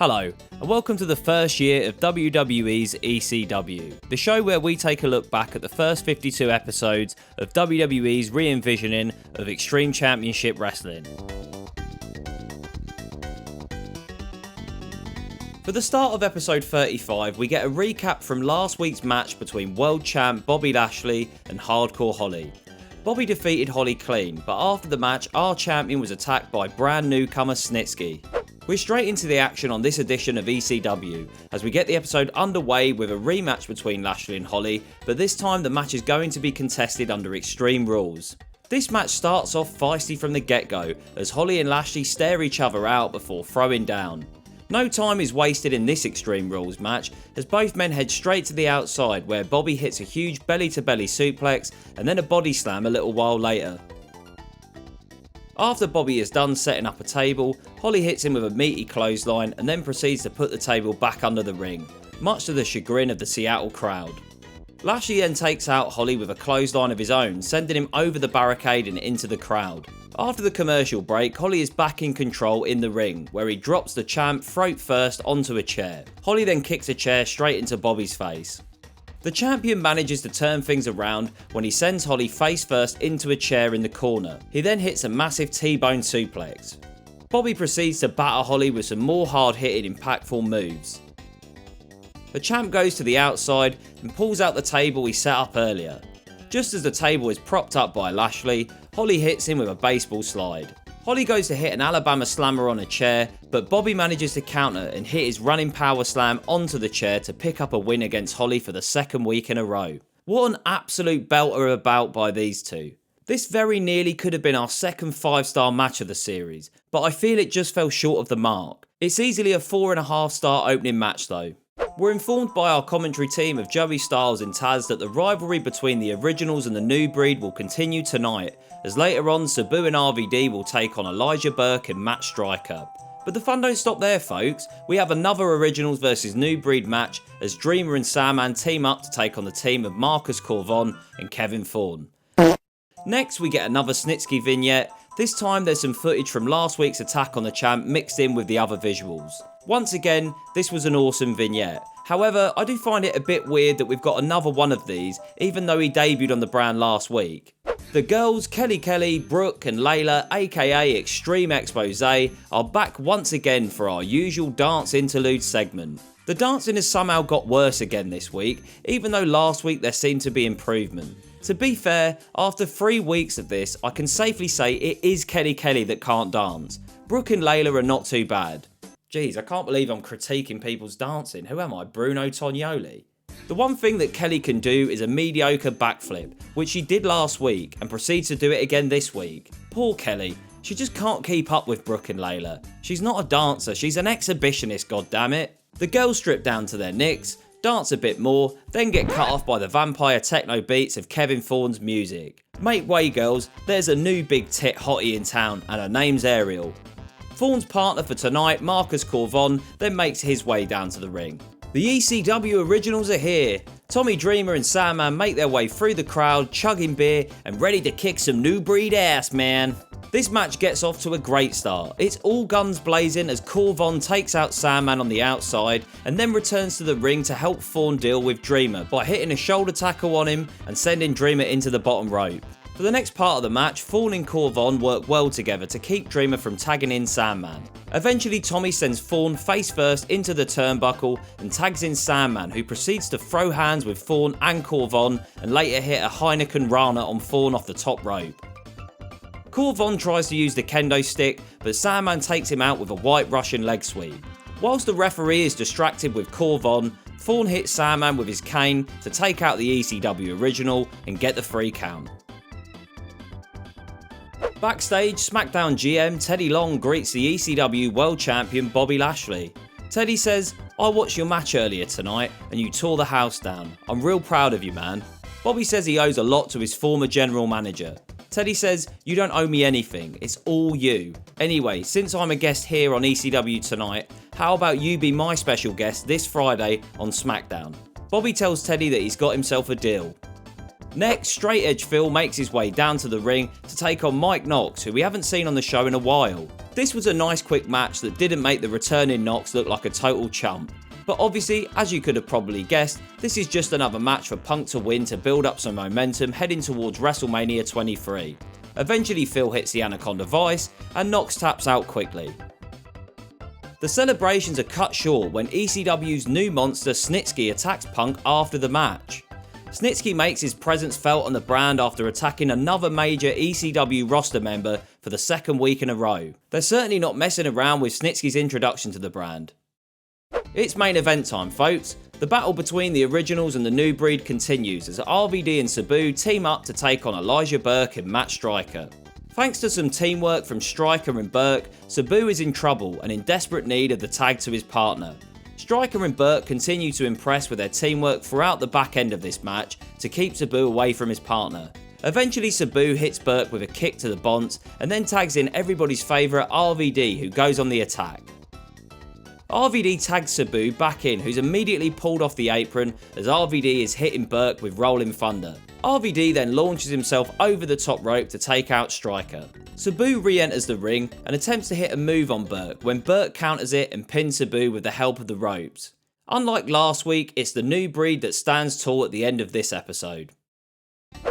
Hello, and welcome to the first year of WWE's ECW, the show where we take a look back at the first 52 episodes of WWE's re-envisioning of Extreme Championship Wrestling. For the start of episode 35, we get a recap from last week's match between World Champ Bobby Lashley and Hardcore Holly. Bobby defeated Holly clean, but after the match, our champion was attacked by brand newcomer Snitsky. We're straight into the action on this edition of ECW, as we get the episode underway with a rematch between Lashley and Holly, but this time the match is going to be contested under Extreme Rules. This match starts off feisty from the get-go, as Holly and Lashley stare each other out before throwing down. No time is wasted in this Extreme Rules match, as both men head straight to the outside where Bobby hits a huge belly-to-belly suplex and then a body slam a little while later. After Bobby is done setting up a table, Holly hits him with a meaty clothesline and then proceeds to put the table back under the ring, much to the chagrin of the Seattle crowd. Lashley then takes out Holly with a clothesline of his own, sending him over the barricade and into the crowd. After the commercial break, Holly is back in control in the ring, where he drops the champ throat first onto a chair. Holly then kicks a chair straight into Bobby's face. The champion manages to turn things around when he sends Holly face first into a chair in the corner. He then hits a massive T-bone suplex. Bobby proceeds to batter Holly with some more hard-hitting, impactful moves. The champ goes to the outside and pulls out the table he set up earlier. Just as the table is propped up by Lashley, Holly hits him with a baseball slide. Holly goes to hit an Alabama slammer on a chair, but Bobby manages to counter and hit his running power slam onto the chair to pick up a win against Holly for the second week in a row. What an absolute belter of a bout by these two. This very nearly could have been our second 5-star match of the series, but I feel it just fell short of the mark. It's easily a 4.5-star opening match though. We're informed by our commentary team of Joey Styles and Taz that the rivalry between the originals and the new breed will continue tonight, as later on Sabu and RVD will take on Elijah Burke and Matt Striker. But the fun don't stop there folks, we have another originals versus new breed match as Dreamer and Sandman team up to take on the team of Marcus Corvon and Kevin Thorne. Next we get another Snitsky vignette. This time there's some footage from last week's attack on the champ mixed in with the other visuals. Once again, this was an awesome vignette. However, I do find it a bit weird that we've got another one of these, even though he debuted on the brand last week. The girls Kelly, Brooke and Layla, aka Extreme Expose, are back once again for our usual dance interlude segment. The dancing has somehow got worse again this week, even though last week there seemed to be improvement. To be fair, after 3 weeks of this, I can safely say it is Kelly that can't dance. Brooke and Layla are not too bad. Jeez, I can't believe I'm critiquing people's dancing. Who am I, Bruno Tognoli? The one thing that Kelly can do is a mediocre backflip, which she did last week and proceeds to do it again this week. Poor Kelly, she just can't keep up with Brooke and Layla. She's not a dancer, she's an exhibitionist, goddammit. The girls strip down to their nicks, dance a bit more, then get cut off by the vampire techno beats of Kevin Thorne's music. Make way girls, there's a new big tit hottie in town and her name's Ariel. Thorne's partner for tonight, Marcus Corvon, then makes his way down to the ring. The ECW originals are here. Tommy Dreamer and Sandman make their way through the crowd, chugging beer and ready to kick some new breed ass, man. This match gets off to a great start. It's all guns blazing as Corvon takes out Sandman on the outside and then returns to the ring to help Thorne deal with Dreamer by hitting a shoulder tackle on him and sending Dreamer into the bottom rope. For the next part of the match, Thorne and Corvon work well together to keep Dreamer from tagging in Sandman. Eventually Tommy sends Thorne face first into the turnbuckle and tags in Sandman, who proceeds to throw hands with Thorne and Corvon and later hit a Heineken Rana on Thorne off the top rope. Corvon tries to use the kendo stick, but Sandman takes him out with a white Russian leg sweep. Whilst the referee is distracted with Corvon, Thorne hits Sandman with his cane to take out the ECW original and get the 3 count. Backstage, SmackDown GM Teddy Long greets the ECW World Champion Bobby Lashley. Teddy says, "I watched your match earlier tonight and you tore the house down. I'm real proud of you, man." Bobby says he owes a lot to his former general manager. Teddy says, "You don't owe me anything, it's all you. Anyway, since I'm a guest here on ECW tonight, how about you be my special guest this Friday on SmackDown?" Bobby tells Teddy that he's got himself a deal. Next, Straight Edge Phil makes his way down to the ring to take on Knox, who we haven't seen on the show in a while. This was a nice quick match that didn't make the returning Knox look like a total chump. But obviously, as you could have probably guessed, this is just another match for Punk to win to build up some momentum heading towards WrestleMania 23. Eventually Phil hits the Anaconda Vice and Knox taps out quickly. The celebrations are cut short when ECW's new monster Snitsky attacks Punk after the match. Snitsky makes his presence felt on the brand after attacking another major ECW roster member for the second week in a row. They're certainly not messing around with Snitsky's introduction to the brand. It's main event time, folks. The battle between the originals and the new breed continues as RVD and Sabu team up to take on Elijah Burke and Matt Striker. Thanks to some teamwork from Striker and Burke, Sabu is in trouble and in desperate need of the tag to his partner. Striker and Burke continue to impress with their teamwork throughout the back end of this match to keep Sabu away from his partner. Eventually Sabu hits Burke with a kick to the bonce and then tags in everybody's favourite RVD, who goes on the attack. RVD tags Sabu back in, who's immediately pulled off the apron as RVD is hitting Burke with Rolling Thunder. RVD then launches himself over the top rope to take out Striker. Sabu re-enters the ring and attempts to hit a move on Burke when Burke counters it and pins Sabu with the help of the ropes. Unlike last week, it's the new breed that stands tall at the end of this episode.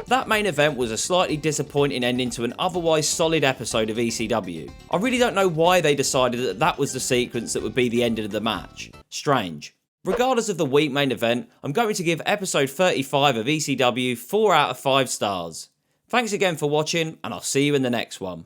That main event was a slightly disappointing ending to an otherwise solid episode of ECW. I really don't know why they decided that that was the sequence that would be the end of the match. Strange. Regardless of the week main event, I'm going to give episode 35 of ECW 4 out of 5 stars. Thanks again for watching, and I'll see you in the next one.